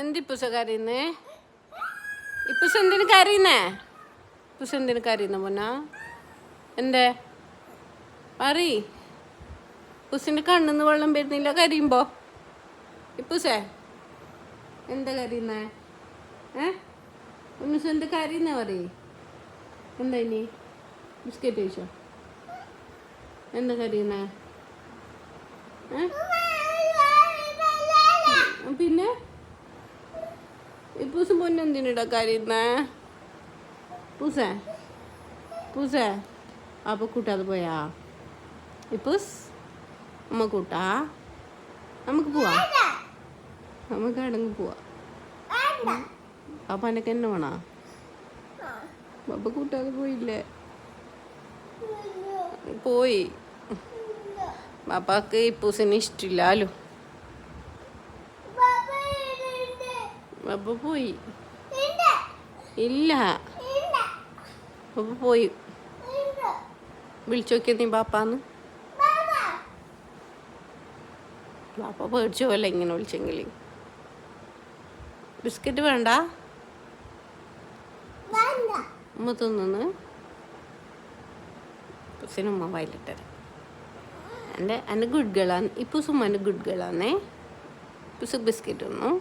എന്തിപ്പൂസ കരയുന്നേ? ഇപ്പൂസ് എന്തിനു കരയുന്നേ? ഇപ്പൂസ് എന്തിനു കരയുന്ന പൊന്നാ? എന്തേ പറയ്. ഇപ്പൂസിന്റെ കണ്ണിന്ന് വെള്ളം വരുന്നില്ല കരയുമ്പോ? ഇപ്പൂസേ എന്താ കരയുന്നേ? ഒന്നൂസ് എന്ത് കരയുന്ന പറയ്. എന്താ ഇനി ബിസ്ക്കറ്റ് കഴിച്ചോ? എന്താ കരയുന്നേ? പിന്നെ ഇപ്പൂസ് പൊന്നെന്തിനിടാ കരയുന്നേ? പൂസേ പൂസേ അപ്പൊ കൂട്ടാതെ പോയാ? ഇപ്പൂസ് അമ്മ കൂട്ടാ? നമുക്ക് പോവാ, നമുക്ക് അടങ്ങ് പോവാ. അപ്പൊ എനക്ക് എന്നെ വേണോ? അപ്പൊ കൂട്ടാതെ പോയില്ലേ? പോയി. പാപ്പാക്ക് ഇപ്പൂസിന് ഇഷ്ടമില്ലാലോ. അപ്പൊ പോയി. ഇല്ല അപ്പൊ പോയി. വിളിച്ചോക്കിയ നീ പാപ്പാന്ന്. പാപ്പ പേടിച്ചു പോലെ ഇങ്ങനെ വിളിച്ചെങ്കിൽ. ബിസ്ക്കറ്റ് വേണ്ട? ഉമ്മ തിന്നു. ഇപ്പൂസിന് ഉമ്മ വയലിട്ടത്. എൻ്റെ ഗുഡ് ഗേളാണ് ഇപ്പൂസ്. ഉമ്മൻ്റെ ഗുഡ് ഗേളാന്നേ. ഇപ്പൂസ് ബിസ്ക്കറ്റ് തിന്നു.